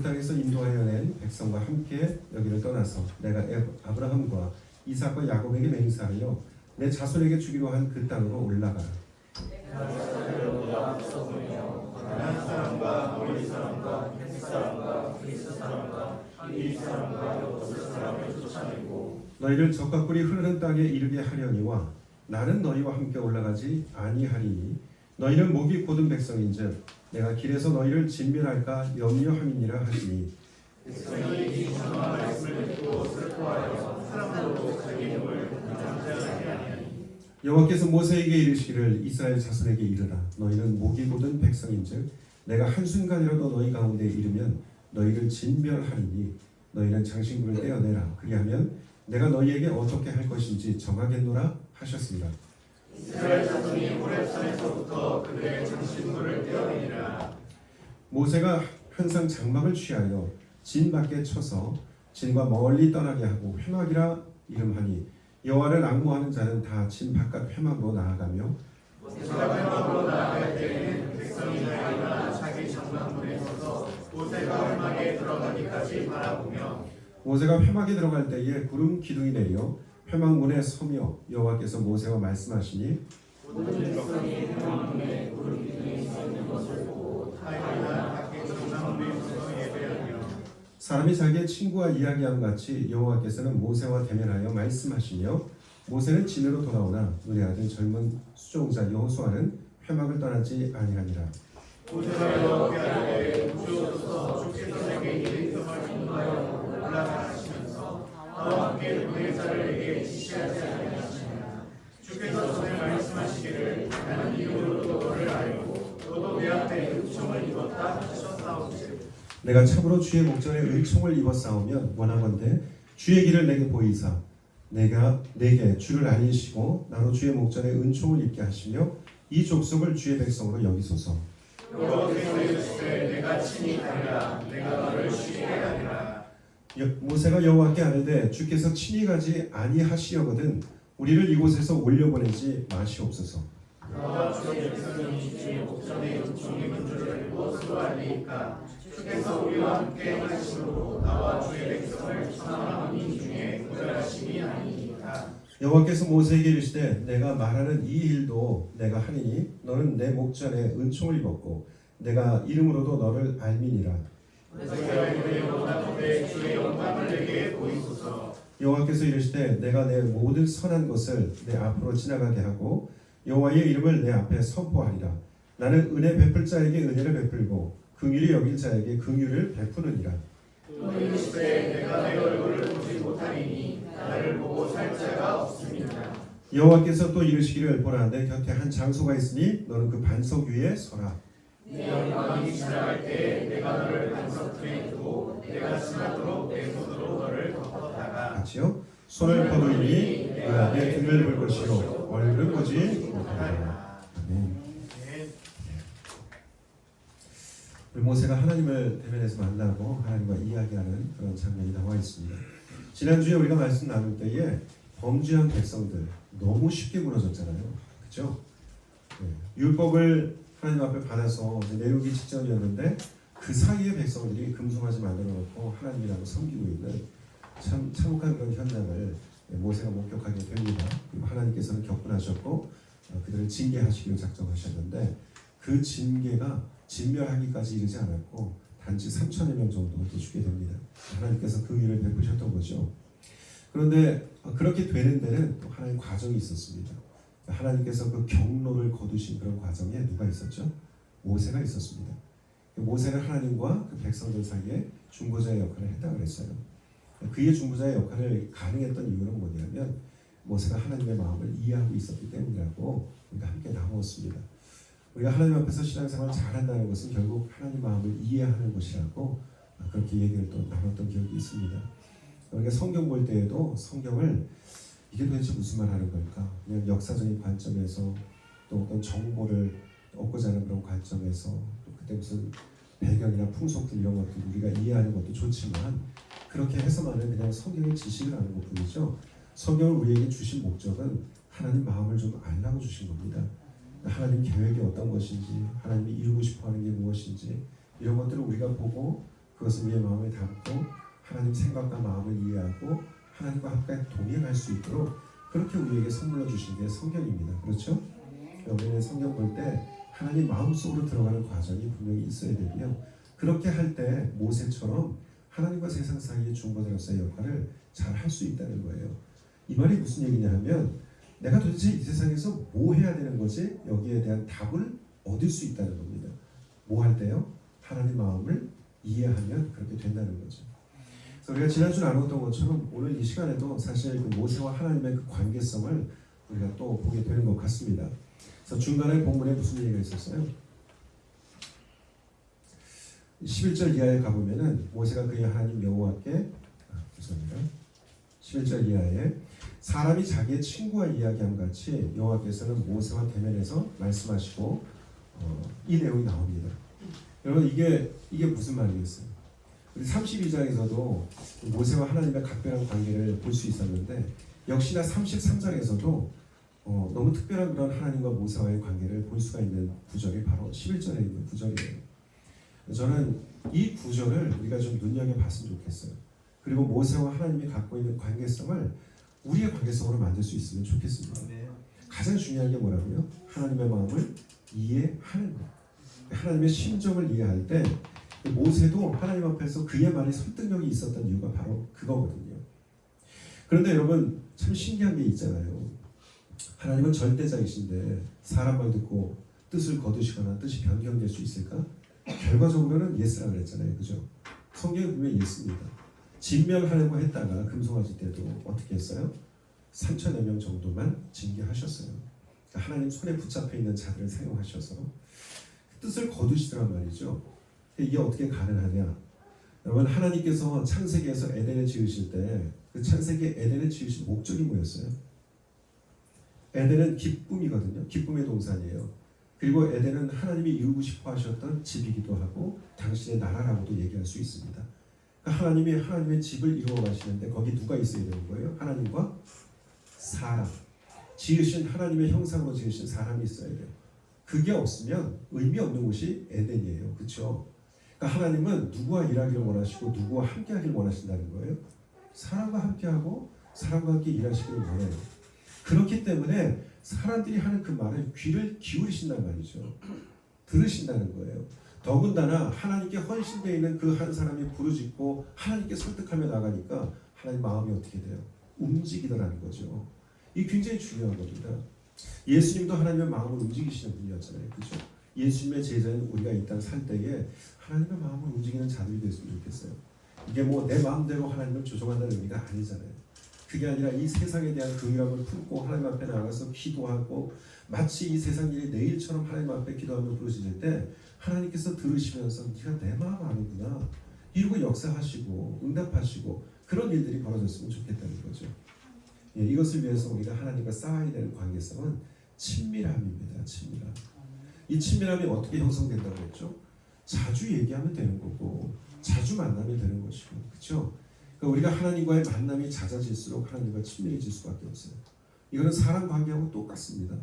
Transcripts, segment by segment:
애굽 땅에서 인도하여 낸 백성과 함께 여기를 떠나서 내가 아브라함과 이삭과 야곱에게 맹세하여 내 자손에게 주기로 한 그 땅으로 올라가라. 가나안 사람과 아모리 사람과 헷 사람과 그리스 사람과 히브리 사람과 여부스 사람을 쫓아내고 너희를 적과 꿀이 흐르는 땅에 이르게 하려니와 나는 너희와 함께 올라가지 아니하리니 너희는 목이 곧은 백성인즉 내가 길에서 너희를 진멸할까 염려함이니라 하시니 백성이 이 정한 말씀을 듣고 슬퍼하여 사람들도 자기 몸을 감사하지 아니하니 여호와께서 모세에게 이르시기를 이스라엘 자손에게 이르라 너희는 목이 곧은 백성인즉 내가 한순간이라도 너희 가운데 이르면 너희를 진멸하리니 너희는 장신구를 떼어내라 그리하면 내가 너희에게 어떻게 할 것인지 정하겠노라 하셨습니다. 이스라엘 자손이 호렙산에서부터 그들의 장신구를 떼어내니라. 모세가 항상 장막을 취하여 진 밖에 쳐서 진과 멀리 떠나게 하고 회막이라 이름하니 여호와를 앙모하는 자는 다 진 바깥 회막으로 나아가며 모세가 회막으로 나아갈 때에는 백성이 다 일어나 자기 장막문에 서서 모세가 회막에 들어가기까지 바라보며 모세가 회막에 들어갈 때에 구름 기둥이 내려 회막 문에 서며 여호와께서 모세와 말씀하시니 모든 백성이 회막문에 구름 기둥이 서 있는 것을 보고 다 일어나 각기 장막문에 서서 예배하며 사람이 자기의 친구와 이야기함 같이 여호와께서는 모세와 대면하여 말씀하시며 모세는 진으로 돌아오나 눈의 아들 젊은 수종자 여호수아는 회막을 떠나지 아니하니라. 모세가 여호와께 아뢰되 주옵소서 주께서 내게 이 백성을 인도하여 올라가라 하시면서 나와 함께 너의 자를 내게 지시하지 아니하시느냐. 주께서 전에 말씀하시기를 나는 이름으로 너를 알고 너도 내 앞에 은총을 입었다 하셨사오니 내가 참으로 주의 목전에 은총을 입어 싸우면 원하건대 주의 길을 내게 보이사 내가 내게 주를 알리시고 나로 주의 목전에 은총을 입게 하시며 이 족속을 주의 백성으로 여기소서. 여호와께서 이르시되 내가 친히 가리라 내가 너를 쉬게 하리라. 모세가 여호와께 아뢰되 주께서 친히 가지 아니하시려거든 우리를 이곳에서 올려보내지 마시옵소서. 너와 주의 백성이 주의 목전에 은총이 있는 줄을 알고 서로 알리니까 주께서 우리와 함께 하심으로 나와 주의 백성을 천하와 만민 중에 구별하심이 아니니까. 여호와께서 모세에게 이르시되 내가 말하는 이 일도 내가 하리니 너는 내 목전에 은총을 입었고 내가 이름으로도 너를 알미니라. 내가 이르되 원하건대 주의 영광을 내게 보이소서. 여호와께서 이르시되 내가 내 모든 선한 것을 내 앞으로 지나가게 하고 여호와의 이름을 내 앞에 선포하리라. 나는 은혜 베풀 자에게 은혜를 베풀고 긍휼히 여길 자에게 긍휼을 베푸느니라. 또 이르시되 내가 내 얼굴을 보지 못하리니 나를 보고 살 자가 없습니다. 여호와께서 또 이르시기를 보라 내 곁에 한 장소가 있으니 너는 그 반석 위에 서라. 네 영광이 지나갈 때에 내가 너를 반석틀에 두고 내가 지나도록 내 손으로 너를 덮었다가 같이요. 손을 거두리니 그 안에 등을 볼 것이요 얼굴을 보지 못하리라. 아멘. 우리 모세가 하나님을 대면해서 만나고 하나님과 이야기하는 그런 장면이 나와 있습니다. 지난주에 우리가 말씀 나눌 때에 범죄한 백성들 너무 쉽게 무너졌잖아요. 그렇죠? 율법을 하나님 앞에 받아서 내려오기 직전이었는데 그 사이에 백성들이 금송아지 만들어 놓고 하나님이라고 섬기고 있는 참 참혹한 그런 현장을 모세가 목격하게 됩니다. 그리고 하나님께서는 격분하셨고 그들을 징계하시기로 작정하셨는데 그 징계가 진멸하기까지 이르지 않았고 단지 3천여 명 정도 죽게 됩니다. 하나님께서 그 일을 베푸셨던 거죠. 그런데 그렇게 되는 데는 또 하나님 과정이 있었습니다. 하나님께서 그 경로를 거두신 그런 과정에 누가 있었죠? 모세가 있었습니다. 모세는 하나님과 그 백성들 사이에 중보자의 역할을 했다고 그랬어요. 그의 중보자의 역할을 가능했던 이유는 뭐냐면 모세가 하나님의 마음을 이해하고 있었기 때문이라고 우리가 함께 나누었습니다. 우리가 하나님 앞에서 신앙생활을 잘한다는 것은 결국 하나님 마음을 이해하는 것이라고 그렇게 얘기를 또 나눴던 기억이 있습니다. 우리가 성경 볼 때에도 성경을 이게 도대체 무슨 말 하는 걸까? 그냥 역사적인 관점에서 또 어떤 정보를 얻고자 하는 그런 관점에서 또 그때 무슨 배경이나 풍속들 이런 것들 우리가 이해하는 것도 좋지만 그렇게 해서만은 그냥 성경의 지식을 아는 것뿐이죠. 성경을 우리에게 주신 목적은 하나님 마음을 좀 알라고 주신 겁니다. 하나님 계획이 어떤 것인지 하나님이 이루고 싶어하는 게 무엇인지 이런 것들을 우리가 보고 그것을 우리의 마음에 담고 하나님 생각과 마음을 이해하고 하나님과 함께 동행할 수 있도록 그렇게 우리에게 선물로 주신 게 성경입니다. 그렇죠? 우리는 성경 볼 때 하나님 마음속으로 들어가는 과정이 분명히 있어야 되고요. 그렇게 할 때 모세처럼 하나님과 세상 사이의 중보자로서의 역할을 잘 할 수 있다는 거예요. 이 말이 무슨 얘기냐 하면 내가 도대체 이 세상에서 뭐 해야 되는 거지? 여기에 대한 답을 얻을 수 있다는 겁니다. 뭐 할 때요? 하나님 마음을 이해하면 그렇게 된다는 거죠. 그래서 우리가 지난주 나눴던 것처럼 오늘 이 시간에도 사실 그 모세와 하나님의 그 관계성을 우리가 또 보게 되는 것 같습니다. 그래서 중간에 본문에 무슨 얘기가 있었어요? 11절 이하에 가보면은 모세가 그의 하나님 여호와께 죄송합니다. 11절 이하에 사람이 자기의 친구와 이야기함 같이 여호와께서는 모세와 대면해서 말씀하시고 이 내용이 나옵니다. 여러분 이게 무슨 말이겠어요? 우리 32장에서도 모세와 하나님의 각별한 관계를 볼 수 있었는데 역시나 33장에서도 너무 특별한 그런 하나님과 모세와의 관계를 볼 수가 있는 구절이 바로 11절에 있는 구절이에요. 저는 이 구절을 우리가 좀 눈여겨봤으면 좋겠어요. 그리고 모세와 하나님이 갖고 있는 관계성을 우리의 관계성으로 만들 수 있으면 좋겠습니다. 가장 중요한 게 뭐라고요? 하나님의 마음을 이해하는 것. 하나님의 심정을 이해할 때 모세도 하나님 앞에서 그의 말이 설득력이 있었던 이유가 바로 그거거든요. 그런데 여러분 참 신기한 게 있잖아요. 하나님은 절대자이신데 사람 말 듣고 뜻을 거두시거나 뜻이 변경될 수 있을까? 결과적으로는 예스라고 그랬잖아요. 그죠? 성경에 보면 예스입니다. 진멸하려고 했다가 금송아지 때도 어떻게 했어요? 3천여 명 정도만 징계하셨어요. 그러니까 하나님 손에 붙잡혀 있는 자들을 사용하셔서 뜻을 거두시더란 말이죠. 이게 어떻게 가능하냐? 여러분 하나님께서 창세기에서 에덴을 지으실 때 그 창세기 에덴을 지으신 목적이 뭐였어요? 에덴은 기쁨이거든요. 기쁨의 동산이에요. 그리고 에덴은 하나님이 이루고 싶어 하셨던 집이기도 하고 당신의 나라라고도 얘기할 수 있습니다. 그러니까 하나님이 하나님의 집을 이루어 가시는데 거기 누가 있어야 되는 거예요? 하나님과 사람. 지으신 하나님의 형상으로 지으신 사람이 있어야 돼요. 그게 없으면 의미 없는 곳이 에덴이에요. 그렇죠? 그러니까 하나님은 누구와 일하기를 원하시고 누구와 함께하기를 원하신다는 거예요. 사람과 함께하고 사람과 함께 일하시기를 원해요. 그렇기 때문에 사람들이 하는 그 말에 귀를 기울이신단 말이죠. 들으신다는 거예요. 더군다나 하나님께 헌신되어 있는 그 한 사람이 부르짖고 하나님께 설득하며 나가니까 하나님 마음이 어떻게 돼요? 움직이더라는 거죠. 이게 굉장히 중요한 겁니다. 예수님도 하나님의 마음을 움직이시는 분이었잖아요. 그렇죠? 예수님의 제자인 우리가 이 땅 살 때에 하나님의 마음을 움직이는 자들이 됐으면 좋겠어요. 이게 뭐 내 마음대로 하나님을 조종한다는 의미가 아니잖아요. 그게 아니라 이 세상에 대한 긍휼함을 품고 하나님 앞에 나가서 기도하고 마치 이 세상 일이 내 일처럼 하나님 앞에 기도하며 부르짖을 때 하나님께서 들으시면서 네가 내 마음 아는구나 이러고 역사하시고 응답하시고 그런 일들이 벌어졌으면 좋겠다는 거죠. 예, 이것을 위해서 우리가 하나님과 쌓아야 되는 관계성은 친밀함입니다. 친밀함. 이 친밀함이 어떻게 형성된다고 했죠? 자주 얘기하면 되는 거고 자주 만나면 되는 것이고 그렇죠? 그러니까 우리가 하나님과의 만남이 잦아질수록 하나님과 친밀해질 수밖에 없어요. 이거는 사람 관계하고 똑같습니다.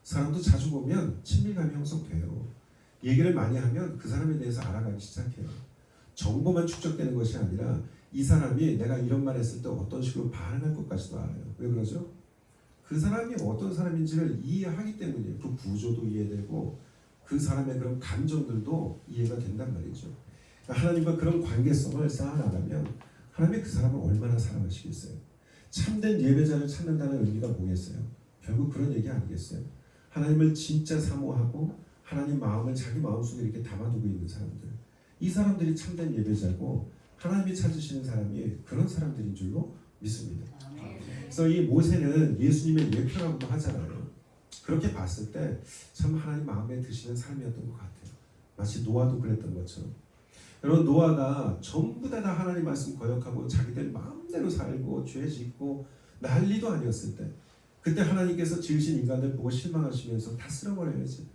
사람도 자주 보면 친밀감이 형성돼요. 얘기를 많이 하면 그 사람에 대해서 알아가기 시작해요. 정보만 축적되는 것이 아니라 이 사람이 내가 이런 말 했을 때 어떤 식으로 반응할 것까지도 알아요. 왜 그러죠? 그 사람이 어떤 사람인지를 이해하기 때문이에요. 그 구조도 이해되고 그 사람의 그런 감정들도 이해가 된단 말이죠. 그러니까 하나님과 그런 관계성을 쌓아나가면 하나님이 그 사람을 얼마나 사랑하시겠어요? 참된 예배자를 찾는다는 의미가 뭐겠어요? 결국 그런 얘기 아니겠어요? 하나님을 진짜 사모하고 하나님 마음을 자기 마음속에 이렇게 담아두고 있는 사람들, 이 사람들이 참된 예배자고 하나님이 찾으시는 사람이 그런 사람들인 줄로 믿습니다. 그래서 이 모세는 예수님의 예표라고도 하잖아요. 그렇게 봤을 때 참 하나님 마음에 드시는 삶이었던 것 같아요. 마치 노아도 그랬던 것처럼. 여러분 노아가 전부 다 하나님 말씀 거역하고 자기들 마음대로 살고 죄 짓고 난리도 아니었을 때 그때 하나님께서 지으신 인간들 보고 실망하시면서 다 쓸어버려야지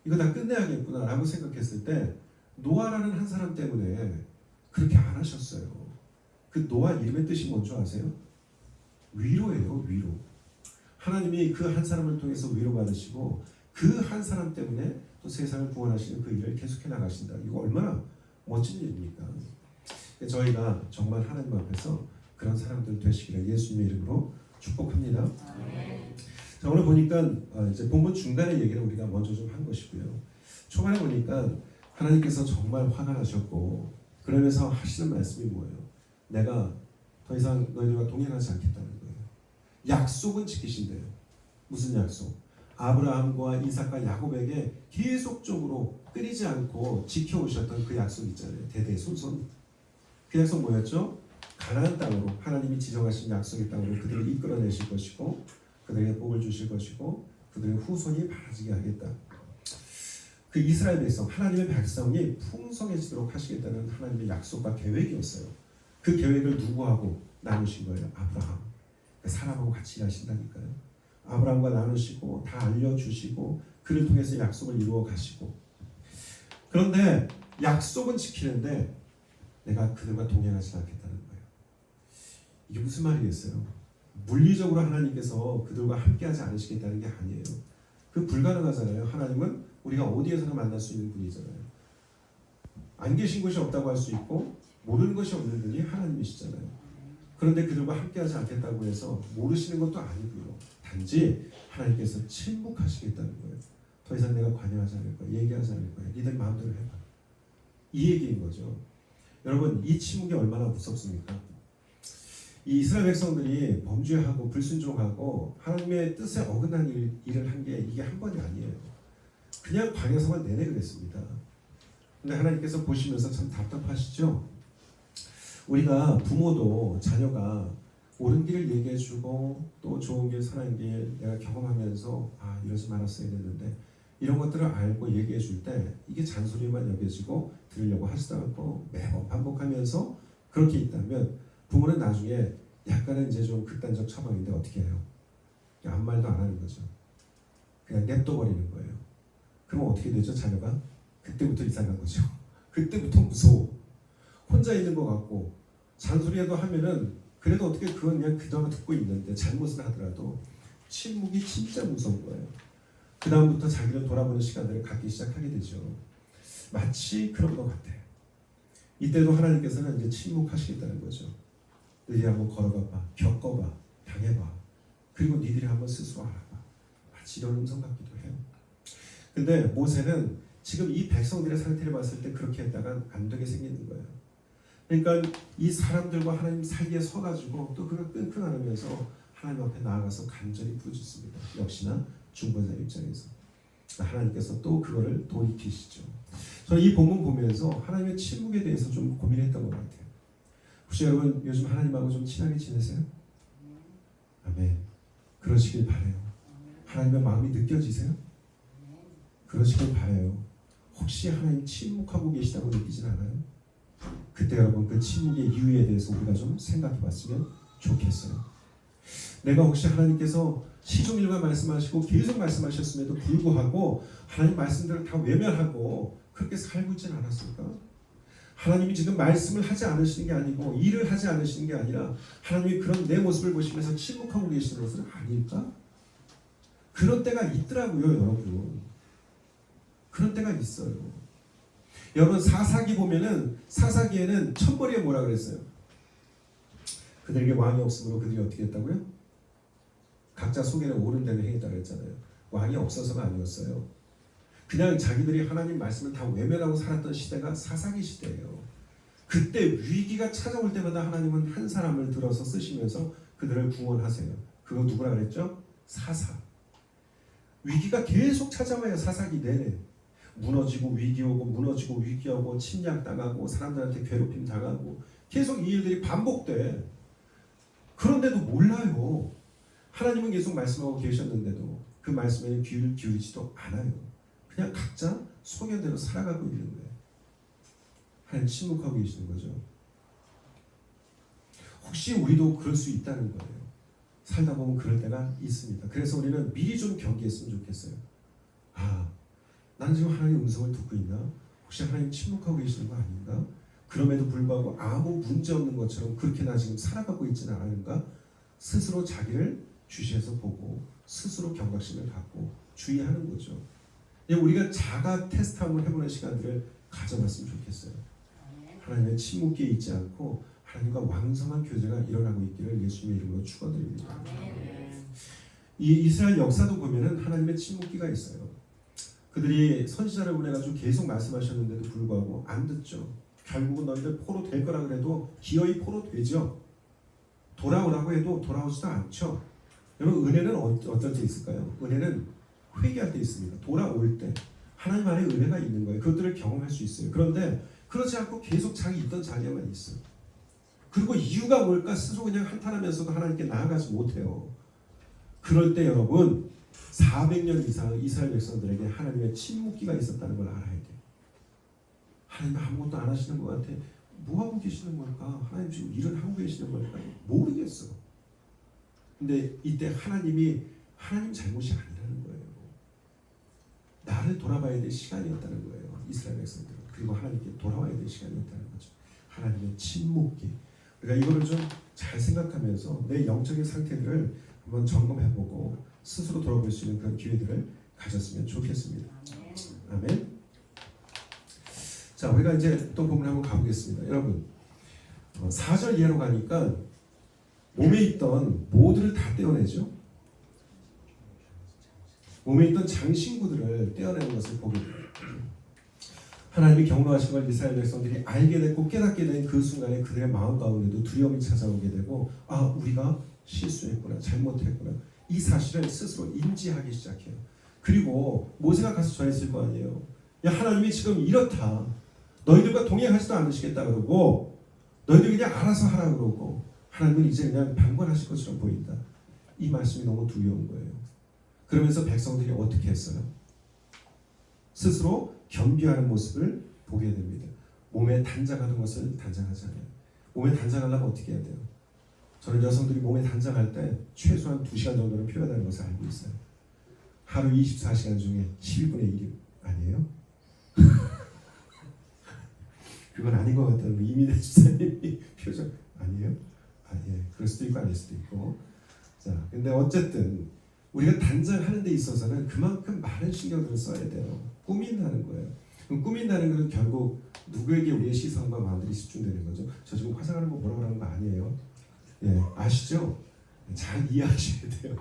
이거 다 끝내야겠구나 라고 생각했을 때 노아라는 한 사람 때문에 그렇게 안 하셨어요. 그 노아 이름의 뜻이 뭔지 아세요? 위로예요. 위로. 하나님이 그 한 사람을 통해서 위로받으시고 그 한 사람 때문에 또 세상을 구원하시는 그 일을 계속해 나가신다. 이거 얼마나 멋진 일입니까? 저희가 정말 하나님 앞에서 그런 사람들 되시기를 예수님의 이름으로 축복합니다. 자, 오늘 보니까 이제 본문 중간의 얘기를 우리가 먼저 좀 한 것이고요. 초반에 보니까 하나님께서 정말 화가 나셨고 그러면서 하시는 말씀이 뭐예요? 내가 더 이상 너희들과 동행하지 않겠다는 거예요. 약속은 지키신대요. 무슨 약속? 아브라함과 이삭과 야곱에게 계속적으로 끊이지 않고 지켜오셨던 그 약속 있잖아요. 대대손손. 그 약속 뭐였죠? 가나안 땅으로 하나님이 지정하신 약속의 땅으로 그들을 이끌어내실 것이고 그들에게 복을 주실 것이고 그들의 후손이 많아지게 하겠다. 그 이스라엘 백성, 하나님의 백성이 풍성해지도록 하시겠다는 하나님의 약속과 계획이었어요. 그 계획을 누구하고 나누신 거예요? 아브라함. 사람하고 같이 일하신다니까요. 아브라함과 나누시고 다 알려주시고 그를 통해서 약속을 이루어 가시고 그런데 약속은 지키는데 내가 그들과 동행하지 않겠다는 거예요. 이게 무슨 말이겠어요? 물리적으로 하나님께서 그들과 함께하지 않으시겠다는 게 아니에요. 그 불가능하잖아요. 하나님은 우리가 어디에서나 만날 수 있는 분이잖아요. 안 계신 곳이 없다고 할 수 있고 모르는 것이 없는 분이 하나님이시잖아요. 그런데 그들과 함께하지 않겠다고 해서 모르시는 것도 아니고요. 단지 하나님께서 침묵하시겠다는 거예요. 더 이상 내가 관여하지 않을 거야. 얘기하지 않을 거야. 니들 마음대로 해봐. 이 얘기인 거죠. 여러분 이 침묵이 얼마나 무섭습니까? 이 이스라엘 백성들이 범죄하고 불순종하고 하나님의 뜻에 어긋난 일을 한 게 이게 한 번이 아니에요. 그냥 광야 생활 내내 그랬습니다. 근데 하나님께서 보시면서 참 답답하시죠? 우리가 부모도 자녀가 옳은 길을 얘기해주고 또 좋은 길, 선한 길 내가 경험하면서 아 이러지 말았어야 됐는데 이런 것들을 알고 얘기해줄 때 이게 잔소리만 여겨지고 들으려고 하지도 않고 매번 반복하면서 그렇게 있다면 부모는 나중에 약간은 이제 좀 극단적 처방인데 어떻게 해요? 아무 말도 안 하는 거죠. 그냥 냅둬버리는 거예요. 그럼 어떻게 되죠? 자녀가? 그때부터 이상한 거죠. 그때부터 무서워. 혼자 있는 것 같고 잔소리라도 하면은 그래도 어떻게 그건 그냥 그동안 듣고 있는데 잘못을 하더라도 침묵이 진짜 무서운 거예요. 그 다음부터 자기를 돌아보는 시간들을 갖기 시작하게 되죠. 마치 그런 것 같아. 이때도 하나님께서는 이제 침묵하시겠다는 거죠. 너희들이 한번 걸어가봐, 겪어봐, 당해봐. 그리고 니들이 한번 스스로 알아봐. 마치 이런 음성 같기도 해요. 근데 모세는 지금 이 백성들의 상태를 봤을 때 그렇게 했다가 안 되게 생기는 거예요. 그러니까 이 사람들과 하나님 사이에 서가지고 또 그걸 끙끙 앓으면서 하나님 앞에 나아가서 간절히 부르짖습니다. 역시나 중보자 입장에서 하나님께서 또 그거를 돌이키시죠. 저는 이 본문 보면서 하나님의 침묵에 대해서 좀 고민했던 것 같아요. 혹시 여러분 요즘 하나님하고 좀 친하게 지내세요? 아멘. 그러시길 바라요. 하나님의 마음이 느껴지세요? 그러시길 바라요. 혹시 하나님 침묵하고 계시다고 느끼진 않아요? 그때 여러분 그 침묵의 이유에 대해서 우리가 좀 생각해 봤으면 좋겠어요. 내가 혹시 하나님께서 시종일관 말씀하시고 계속 말씀하셨음에도 불구하고 하나님 말씀들을 다 외면하고 그렇게 살고 있진 않았을까? 하나님이 지금 말씀을 하지 않으시는 게 아니고 일을 하지 않으시는 게 아니라 하나님이 그런 내 모습을 보시면서 침묵하고 계시는 것은 아닐까? 그런 때가 있더라고요, 여러분. 그런 때가 있어요. 여러분 사사기 보면은 사사기에는 천벌이에 뭐라 그랬어요? 그들에게 왕이 없으므로 그들이 어떻게 했다고요? 각자 속에는 옳은 대로 행했다고 했잖아요. 왕이 없어서가 아니었어요. 그냥 자기들이 하나님 말씀을 다 외면하고 살았던 시대가 사사기 시대예요. 그때 위기가 찾아올 때마다 하나님은 한 사람을 들어서 쓰시면서 그들을 구원하세요. 그거 누구라 그랬죠? 사사. 위기가 계속 찾아와요. 사사기 내내. 무너지고 위기 오고 무너지고 위기 오고 침략당하고 사람들한테 괴롭힘 당하고 계속 이 일들이 반복돼. 그런데도 몰라요. 하나님은 계속 말씀하고 계셨는데도 그 말씀에는 귀를 기울이지도 않아요. 그냥 각자 소견대로 살아가고 있는 거예요. 하나님 침묵하고 계시는 거죠. 혹시 우리도 그럴 수 있다는 거예요. 살다 보면 그럴 때가 있습니다. 그래서 우리는 미리 좀 경계했으면 좋겠어요. 아, 나는 지금 하나님의 음성을 듣고 있나? 혹시 하나님 침묵하고 계시는 거 아닌가? 그럼에도 불구하고 아무 문제 없는 것처럼 그렇게 나 지금 살아가고 있지는 않은가? 스스로 자기를 주시해서 보고 스스로 경각심을 갖고 주의하는 거죠. 우리가 자가 테스트 한번 해보는 시간들을 가져봤으면 좋겠어요. 하나님의 침묵기에 있지 않고 하나님과 왕성한 교제가 일어나고 있기를 예수님의 이름으로 축원드립니다. 이 이스라엘 역사도 보면은 하나님의 침묵기가 있어요. 그들이 선지자를 보내가지고 계속 말씀하셨는데도 불구하고 안 듣죠. 결국은 너희들 포로 될 거라 그래도 기어이 포로 되죠. 돌아오라고 해도 돌아오지도 않죠. 여러분 은혜는 어떨 때 있을까요? 은혜는 회개할 때 있습니다. 돌아올 때 하나님 안에 은혜가 있는 거예요. 그것들을 경험할 수 있어요. 그런데 그렇지 않고 계속 자기 있던 자리에만 있어요. 그리고 이유가 뭘까 스스로 그냥 한탄하면서도 하나님께 나아가지 못해요. 그럴 때 여러분 400년 이상 이스라엘 백성들에게 하나님의 침묵기가 있었다는 걸 알아야 돼요. 하나님 아무것도 안 하시는 것 같아. 뭐 하고 계시는 걸까? 하나님 지금 일을 하고 계시는 걸까? 모르겠어. 근데 이때 하나님 잘못이 아니라는 거예요. 나를 돌아봐야 될 시간이었다는 거예요. 이스라엘 백성들. 그리고 하나님께 돌아와야 될 시간이었다는 거죠. 하나님의 침묵기. 우리가 이거를 좀 잘 생각하면서 내 영적인 상태들을 한번 점검해보고 스스로 돌아볼 수 있는 그런 기회들을 가졌으면 좋겠습니다. 아멘. 자, 우리가 이제 또 본문 한번 가보겠습니다. 여러분, 4절 이하로 가니까 몸에 있던 모두를 다 떼어내죠. 몸에 있던 장신구들을 떼어내는 것을 보게 됩니다. 하나님이 경노하신 걸 이스라엘 백성들이 알게 됐고 깨닫게 된 그 순간에 그들의 마음 가운데도 두려움이 찾아오게 되고 우리가 실수했구나, 잘못했구나, 이 사실을 스스로 인지하기 시작해요. 그리고 모세가 가서 전했을 거 아니에요. 야, 하나님이 지금 이렇다. 너희들과 동행하지도 않으시겠다 그러고 너희들 그냥 알아서 하라 그러고 하나님은 이제 그냥 방관하실 것처럼 보인다. 이 말씀이 너무 두려운 거예요. 그러면서 백성들이 어떻게 했어요? 스스로 겸비하는 모습을 보게 됩니다. 몸에 단장하는 것을 단장하지 않아요. 몸에 단장하려면 어떻게 해야 돼요? 저는 여성들이 몸에 단장할 때 최소한 2시간 정도는 필요하다는 것을 알고 있어요. 하루 24시간 중에 12분의 1이 아니에요? 그건 아닌 것 같다는 이민혜 집사님이 표정 아니에요? 예, 그럴 수도 있고 아닐 수도 있고. 자, 근데 어쨌든 우리가 단장하는 데 있어서는 그만큼 많은 신경들을 써야 돼요. 꾸민다는 거예요. 그럼 꾸민다는 것은 결국 누구에게 우리의 시선과 마음들이 집중되는 거죠. 저 지금 화장하는 거 뭐라고 하는 거 아니에요? 예, 아시죠? 잘 이해하셔야 돼요.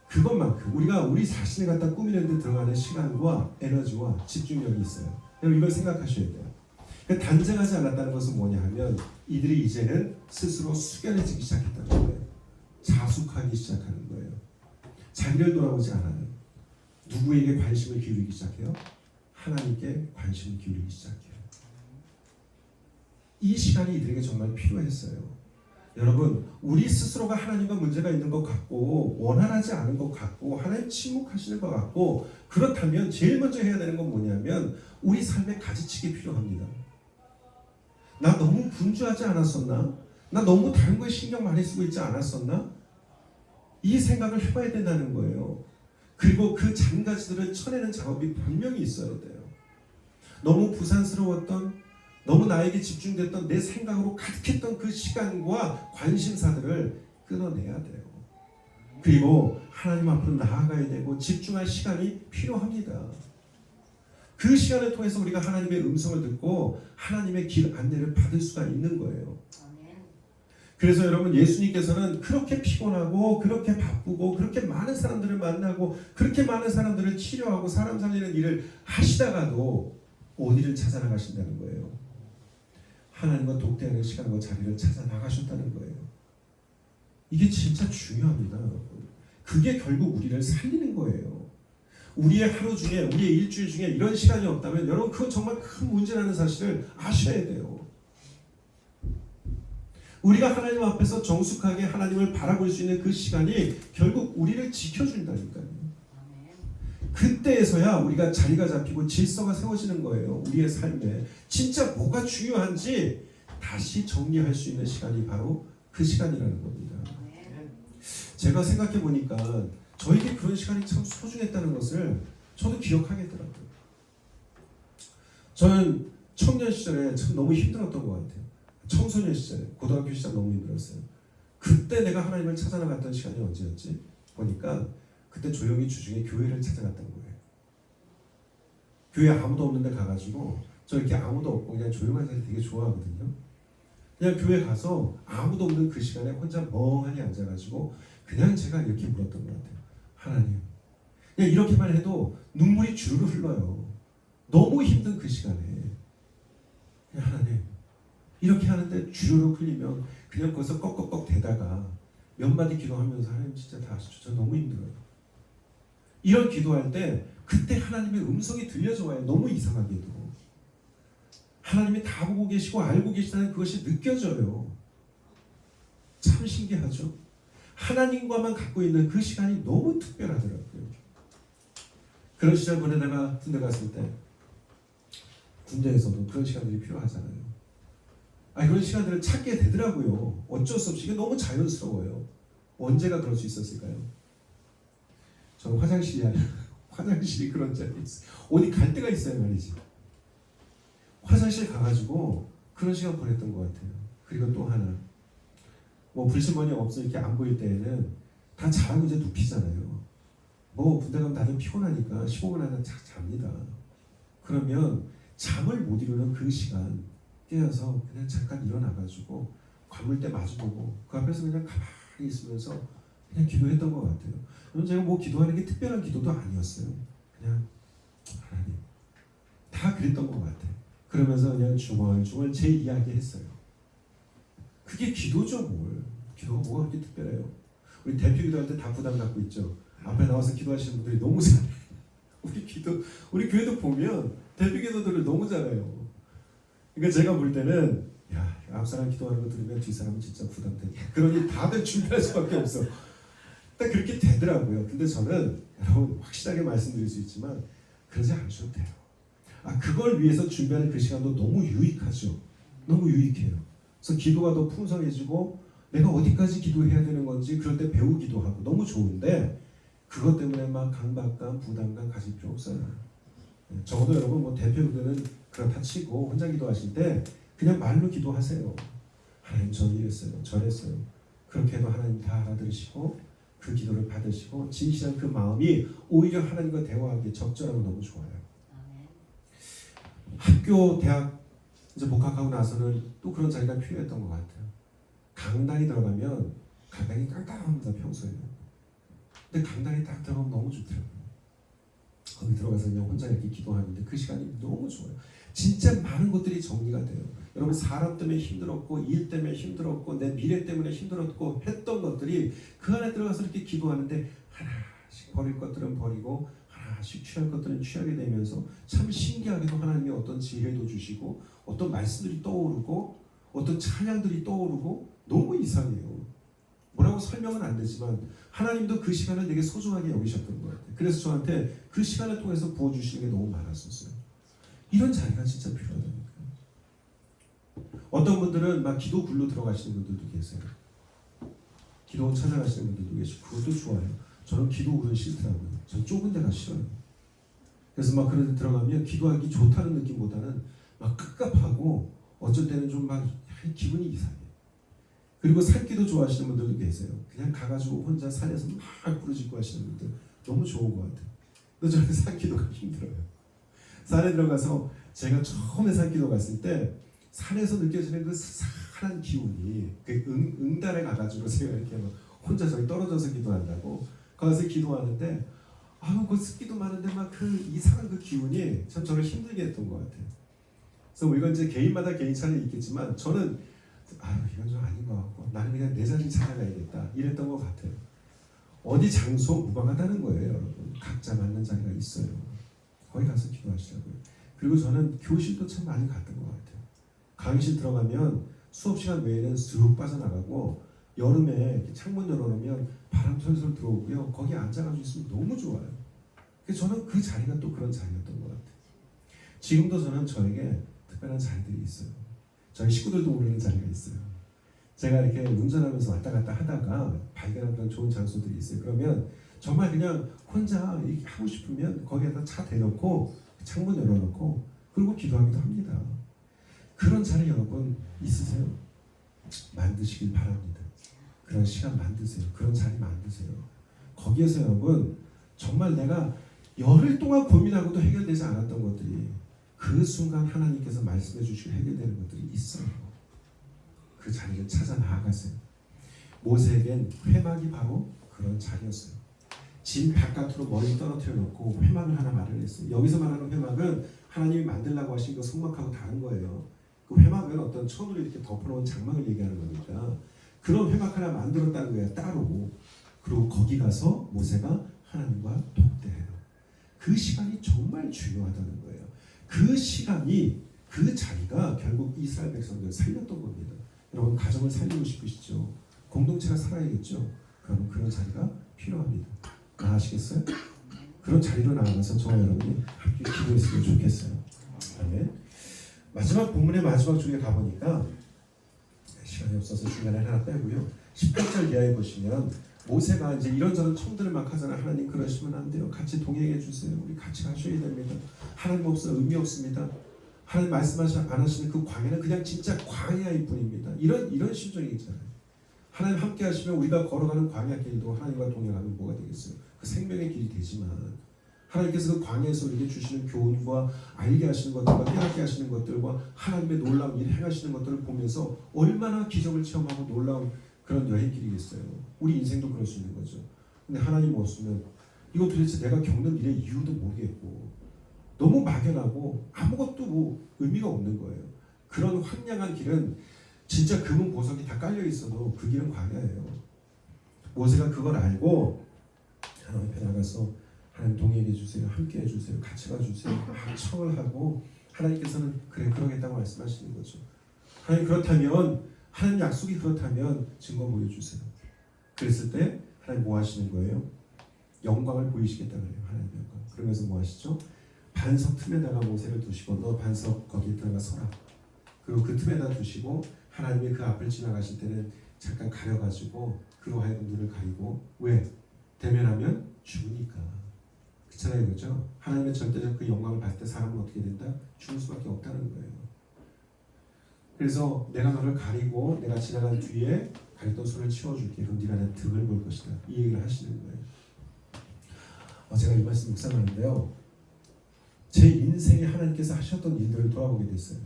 그것만큼 우리가 우리 자신을 갖다 꾸미는 데 들어가는 시간과 에너지와 집중력이 있어요. 여러분 이걸 생각하셔야 돼요. 그러니까 단정하지 않았다는 것은 뭐냐 하면 이들이 이제는 스스로 숙연해지기 시작했다는 거예요. 자숙하기 시작하는 거예요. 자기를 돌아보지 않아요. 누구에게 관심을 기울이기 시작해요? 하나님께 관심을 기울이기 시작해요. 이 시간이 이들에게 정말 필요했어요. 여러분, 우리 스스로가 하나님과 문제가 있는 것 같고 원활하지 않은 것 같고 하나님 침묵하시는 것 같고 그렇다면 제일 먼저 해야 되는 건 뭐냐면 우리 삶에 가지치기 필요합니다. 나 너무 분주하지 않았었나? 나 너무 다른 거에 신경 많이 쓰고 있지 않았었나? 이 생각을 해봐야 된다는 거예요. 그리고 그 잔가지들을 쳐내는 작업이 분명히 있어야 돼요. 너무 부산스러웠던, 너무 나에게 집중됐던 내 생각으로 가득했던 그 시간과 관심사들을 끊어내야 돼요. 그리고 하나님 앞으로 나아가야 되고 집중할 시간이 필요합니다. 그 시간을 통해서 우리가 하나님의 음성을 듣고 하나님의 길 안내를 받을 수가 있는 거예요. 그래서 여러분 예수님께서는 그렇게 피곤하고 그렇게 바쁘고 그렇게 많은 사람들을 만나고 그렇게 많은 사람들을 치료하고 사람 살리는 일을 하시다가도 어디를 찾아 나가신다는 거예요. 하나님과 독대하는 시간과 자리를 찾아 나가셨다는 거예요. 이게 진짜 중요합니다. 그게 결국 우리를 살리는 거예요. 우리의 하루 중에 우리의 일주일 중에 이런 시간이 없다면 여러분 그건 정말 큰 문제라는 사실을 아셔야 돼요. 우리가 하나님 앞에서 정숙하게 하나님을 바라볼 수 있는 그 시간이 결국 우리를 지켜준다니까요. 그때에서야 우리가 자리가 잡히고 질서가 세워지는 거예요. 우리의 삶에 진짜 뭐가 중요한지 다시 정리할 수 있는 시간이 바로 그 시간이라는 겁니다. 제가 생각해 보니까 저에게 그런 시간이 참 소중했다는 것을 저도 기억하겠더라고요. 저는 청년 시절에 참 너무 힘들었던 것 같아요. 청소년 시절에 고등학교 시절 너무 힘들었어요. 그때 내가 하나님을 찾아 나갔던 시간이 언제였지? 보니까 그때 조용히 주중에 교회를 찾아갔던 거예요. 교회 아무도 없는 데 가가지고 저 이렇게 아무도 없고 그냥 조용한 자리 되게 좋아하거든요. 그냥 교회 가서 아무도 없는 그 시간에 혼자 멍하니 앉아가지고 그냥 제가 이렇게 물었던 것 같아요. 하나님, 그냥 이렇게만 해도 눈물이 주르르 흘러요. 너무 힘든 그 시간에 그냥 하나님, 이렇게 하는데 주르르 흘리면 그냥 거기서 꺽꺽꺽 대다가 몇 마디 기도하면서 하나님 진짜 다 아시죠? 저 너무 힘들어요. 이런 기도할 때 그때 하나님의 음성이 들려져 와요. 너무 이상하게도 하나님이 다 보고 계시고 알고 계시다는 그것이 느껴져요. 참 신기하죠? 하나님과만 갖고 있는 그 시간이 너무 특별하더라고요. 그런 시절 보내다가 군대 갔을 때 군대에서도 그런 시간들이 필요하잖아요. 그런 시간들을 찾게 되더라고요. 어쩔 수 없이 이게 너무 자연스러워요. 언제가 그럴 수 있었을까요? 저는 화장실이 그런 자리에 있어요. 어디 갈 데가 있어요 말이지. 화장실 가가지고 그런 시간 보냈던 것 같아요. 그리고 또 하나, 뭐 불신번이 없어 이렇게 안 보일 때에는 다 자라고 이제 눕히잖아요. 뭐 군대 가면 다들 피곤하니까 15분 안에 착 잡니다. 그러면 잠을 못 이루는 그 시간 깨어서 그냥 잠깐 일어나가지고 관물대 마주보고 그 앞에서 그냥 가만히 있으면서 그냥 기도했던 것 같아요. 그럼 제가 뭐 기도하는 게 특별한 기도도 아니었어요. 그냥 하나님, 다 그랬던 것 같아요. 그러면서 그냥 중얼중얼 제 이야기 했어요. 그게 기도죠 뭘. 기도가 뭐가 그렇게 특별해요. 우리 대표 기도할 때 다 부담 갖고 있죠. 앞에 나와서 기도하시는 분들이 너무 잘해요. 우리 교회도 보면 대표 기도들을 너무 잘해요. 그러니까 제가 볼 때는 야, 앞 사람 기도하는 거 들으면 뒷 사람은 진짜 부담되겠다. 그러니 다들 준비할 수밖에 없어. 딱 그렇게 되더라고요. 근데 저는 여러분 확실하게 말씀드릴 수 있지만 그러지 않으셔도 돼요. 그걸 위해서 준비하는 그 시간도 너무 유익하죠. 너무 유익해요. 그래서 기도가 더 풍성해지고 내가 어디까지 기도해야 되는 건지 그럴 때 배우기도 하고 너무 좋은데 그것 때문에 막 강박감, 부담감 가질 필요 없어요. 적어도 여러분 뭐 대표들은 그렇다 치고 혼자 기도하실 때 그냥 말로 기도하세요. 하나님 전 이랬어요. 저랬어요. 그렇게 해도 하나님 다 알아들으시고 그 기도를 받으시고 진실한 그 마음이 오히려 하나님과 대화하기에 적절하고 너무 좋아요. 학교, 대학 이제 복학하고 나서는 또 그런 자리가 필요했던 것 같아요. 강당에 들어가면 강당이 깜깜합니다 평소에는. 근데 강당에 딱 들어가면 너무 좋더라고요. 거기 들어가서 그냥 혼자 이렇게 기도하는데 그 시간이 너무 좋아요. 진짜 많은 것들이 정리가 돼요. 여러분 사람 때문에 힘들었고 일 때문에 힘들었고 내 미래 때문에 힘들었고 했던 것들이 그 안에 들어가서 이렇게 기도하는데 하나씩 버릴 것들은 버리고 하나씩 취할 것들은 취하게 되면서 참 신기하게도 하나님이 어떤 지혜도 주시고 어떤 말씀들이 떠오르고 어떤 찬양들이 떠오르고 너무 이상해요. 뭐라고 설명은 안 되지만 하나님도 그 시간을 되게 소중하게 여기셨던 것 같아요. 그래서 저한테 그 시간을 통해서 부어주시는 게 너무 많았었어요. 이런 자리가 진짜 필요하다니까요. 어떤 분들은 막 기도 굴로 들어가시는 분들도 계세요. 기도 찾아가시는 분들도 계시고 그것도 좋아요. 저는 기도 굴은 싫더라고요. 전 좁은 데가 싫어요. 그래서 막 그런 데 들어가면 기도하기 좋다는 느낌보다는 막 깝깝하고 어쩔 때는 좀 막 기분이 이상해요. 그리고 산기도 좋아하시는 분들도 계세요. 그냥 가가지고 혼자 산에서 막 부르짖고 하시는 분들 너무 좋은 것 같아요. 근데 저는 산기도가 힘들어요. 산에 들어가서 제가 처음에 산기도 갔을 때 산에서 느껴지는 그 스산한 기운이 그 응달에 가가지고 제가 이렇게 막 혼자 저기 떨어져서 기도한다고 거기서 기도하는데 그 습기도 많은데 막 그 이상한 그 기운이 참 저를 힘들게 했던 것 같아요. 그래서 이건 이제 개인마다 개인 차이는 있겠지만 저는 이건 좀 아닌 것 같고 나는 그냥 내 자리 찾아가야겠다 이랬던 것 같아요. 어디 장소 무방하다는 거예요. 여러분 각자 맞는 자리가 있어요. 거기 가서 기도하시라고요. 그리고 저는 교실도 참 많이 갔던 것 같아요. 강의실 들어가면 수업 시간 외에는 쑥 빠져나가고 여름에 이렇게 창문 열어놓으면 바람 솔솔 들어오고요. 거기 앉아가지고 있으면 너무 좋아요. 그래서 저는 그 자리가 또 그런 자리였던 것 같아요. 지금도 저는 저에게 특별한 자리들이 있어요. 저희 식구들도 모르는 자리가 있어요. 제가 이렇게 운전하면서 왔다 갔다 하다가 발견한 그런 좋은 장소들이 있어요. 그러면 정말 그냥 혼자 이렇게 하고 싶으면 거기에다 차 대놓고 창문 열어놓고 그리고 기도하기도 합니다. 그런 자리 여러분 있으세요? 만드시길 바랍니다. 그런 시간 만드세요. 그런 자리 만드세요. 거기에서 여러분 정말 내가 열흘 동안 고민하고도 해결되지 않았던 것들이 그 순간 하나님께서 말씀해 주시고 해결되는 것들이 있어요. 그 자리를 찾아 나아가세요. 모세에겐 회막이 바로 그런 자리였어요. 진 바깥으로 머리를 떨어뜨려 놓고 회막을 하나 마련했어요. 여기서 말하는 회막은 하나님이 만들라고 하신 그 성막하고 다른 거예요. 그 회막은 어떤 천으로 이렇게 덮어놓은 장막을 얘기하는 거니까 그런 회막 하나 만들었다는 거예요. 따로. 그리고 거기 가서 모세가 하나님과 독대해요. 그 시간이 정말 중요하다는 거예요. 그 시간이 그 자리가 결국 이스라엘 백성들을 살렸던 겁니다. 여러분 가정을 살리고 싶으시죠? 공동체가 살아야겠죠? 그럼 그런 자리가 필요합니다. 나아시겠어요? 그런 자리로 나아가서 저와 여러분이 함께 기도했으면 좋겠어요. 아멘. 마지막 본문의 마지막 줄에 가보니까 시간이 없어서 중간에 하나 빼고요. 18절 이하에 보시면 모세가 이제 이런저런 청들을 막 하잖아요. 하나님 그러시면 안 돼요. 같이 동행해 주세요. 우리 같이 가셔야 됩니다. 하나님 없어 의미 없습니다. 하나님 말씀하시 안 하시는 그 광야는 그냥 진짜 광야일 뿐입니다. 이런 심정이 있잖아요. 하나님 함께 하시면 우리가 걸어가는 광야 길도 하나님과 동행하면 뭐가 되겠어요? 그 생명의 길이 되지만 하나님께서 그 광야에서 우리에게 주시는 교훈과 알게 하시는 것들과 깨닫게 하시는 것들과 하나님의 놀라운 일을 행하시는 것들을 보면서 얼마나 기적을 체험하고 놀라운 그런 여행길이겠어요. 우리 인생도 그럴 수 있는 거죠. 근데 하나님 없으면 이거 도대체 내가 겪는 일의 이유도 모르겠고 너무 막연하고 아무것도 뭐 의미가 없는 거예요. 그런 황량한 길은 진짜 금은 보석이 다 깔려 있어도 그 길은 광야예요. 모세가 그걸 알고 하나님 앞에 나가서 하나님 동행해 주세요. 함께 해주세요. 같이 가주세요. 청을 하고 하나님께서는 그래 그러겠다고 말씀하시는 거죠. 하나님 그렇다면 하나님 약속이 그렇다면 증거 보여주세요. 그랬을 때 하나님 뭐 하시는 거예요? 영광을 보이시겠다 그래요. 하나님의 영광. 그러면서 뭐 하시죠? 반석 틈에다가 모세를 두시고 너 반석 거기에 들어가 서라. 그리고 그 틈에다 두시고 하나님의 그 앞을 지나가실 때는 잠깐 가려가지고 그로 하여금 눈을 가리고 왜? 대면하면 죽으니까. 그렇잖아요. 그렇죠? 하나님의 절대적 그 영광을 받을 때 사람은 어떻게 된다? 죽을 수밖에 없다는 거예요. 그래서 내가 너를 가리고 내가 지나간 뒤에 가렸던 손을 치워줄게. 그럼 네가 내 등을 볼 것이다. 이 얘기를 하시는 거예요. 제가 이 말씀 묵상하는데요. 제 인생에 하나님께서 하셨던 일들을 돌아보게 됐어요.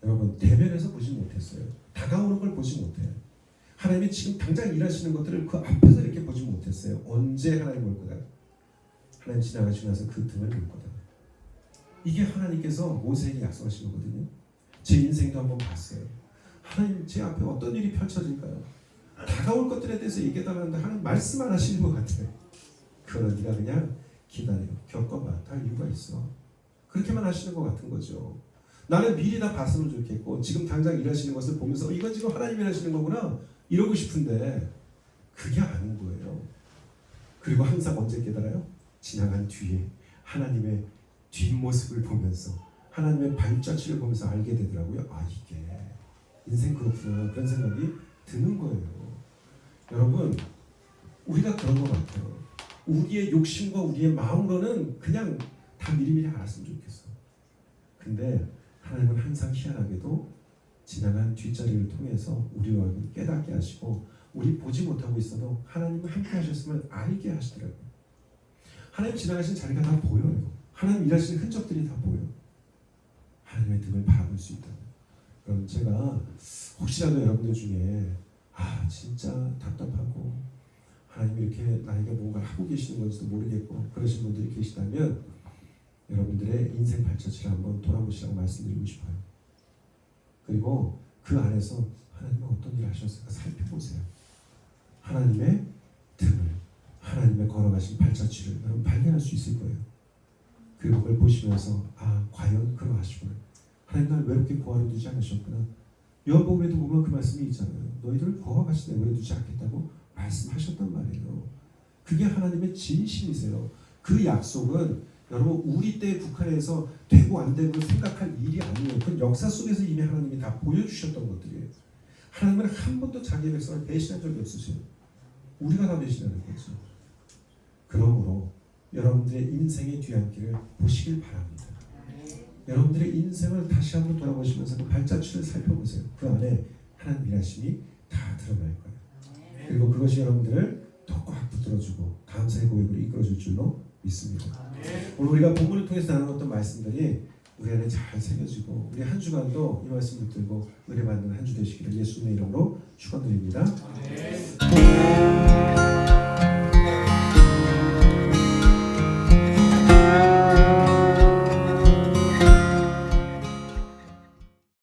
여러분 대면에서 보지 못했어요. 다가오는 걸 보지 못해요. 하나님이 지금 당장 일하시는 것들을 그 앞에서 이렇게 보지 못했어요. 언제 하나님 볼 거다. 하나님 지나가시고 나서 그 등을 볼 거다. 이게 하나님께서 모세에게 약속하신 거거든요. 제 인생도 한번 봤어요. 하나님 제 앞에 어떤 일이 펼쳐질까요? 다가올 것들에 대해서 얘기해달라는데 하나님 말씀 안 하시는 것 같아요. 그거는 네가 그냥 기다려. 겪어봐. 다 이유가 있어. 그렇게만 하시는 것 같은 거죠. 나는 미리 다 봤으면 좋겠고 지금 당장 일하시는 것을 보면서 이건 지금 하나님이 하시는 거구나 이러고 싶은데 그게 아닌 거예요. 그리고 항상 언제 깨달아요? 지나간 뒤에 하나님의 뒷모습을 보면서 하나님의 발자취를 보면서 알게 되더라고요. 이게 인생 그렇구나 그런 생각이 드는 거예요. 여러분 우리가 그런 것 같아요. 우리의 욕심과 우리의 마음으로는 그냥 다 미리미리 알았으면 좋겠어. 근데 하나님은 항상 희한하게도 지나간 뒷자리를 통해서 우리 얼굴 깨닫게 하시고 우리 보지 못하고 있어도 하나님은 함께 하셨으면 알게 하시더라고요. 하나님 지나가신 자리가 다 보여요. 하나님 일하시는 흔적들이 다 보여요. 하나님의 등을 바라볼 수 있다. 그럼 제가 혹시라도 여러분들 중에 진짜 답답하고 하나님이 이렇게 나에게 뭔가 하고 계시는 건지도 모르겠고 그러신 분들이 계시다면 여러분들의 인생 발자취를 한번 돌아보시라고 말씀드리고 싶어요. 그리고 그 안에서 하나님은 어떤 일을 하셨을까 살펴보세요. 하나님의 등을 하나님의 걸어가신 발자취를 여러분 발견할 수 있을 거예요. 그리고 그걸 보시면서 과연 그러하시구나. 하나님 날 외롭게 고아로 두지 않으셨구나. 요한복음에도 보면 그 말씀이 있잖아요. 너희들을 고아 같이 내버려 두지 않겠다고 말씀하셨단 말이에요. 그게 하나님의 진심이세요. 그 약속은 여러분 우리 때에 국한해서 되고 안 되고 생각할 일이 아니에요. 그 역사 속에서 이미 하나님이 다 보여주셨던 것들이에요. 하나님은 한 번도 자기의 백성을 배신한 적이 없으세요. 우리가 다 배신하는 거죠. 그러므로 여러분들의 인생의 뒤안길을 보시길 바랍니다. 여러분들의 인생을 다시 한번 돌아보시면서 그 발자취를 살펴보세요. 그 안에 하나님 일하심이 다 드러날 거예요. 그리고 그것이 여러분들을 더 꽉 붙들어주고 감사의 고백으로 이끌어줄 줄로 믿습니다. 오늘 우리가 본문을 통해서 나눈 어떤 말씀들이 우리 안에 잘 새겨지고 우리 한 주간도 이 말씀 붙들고 은혜 받는 한 주 되시기를 예수님의 이름으로 축원드립니다. 네.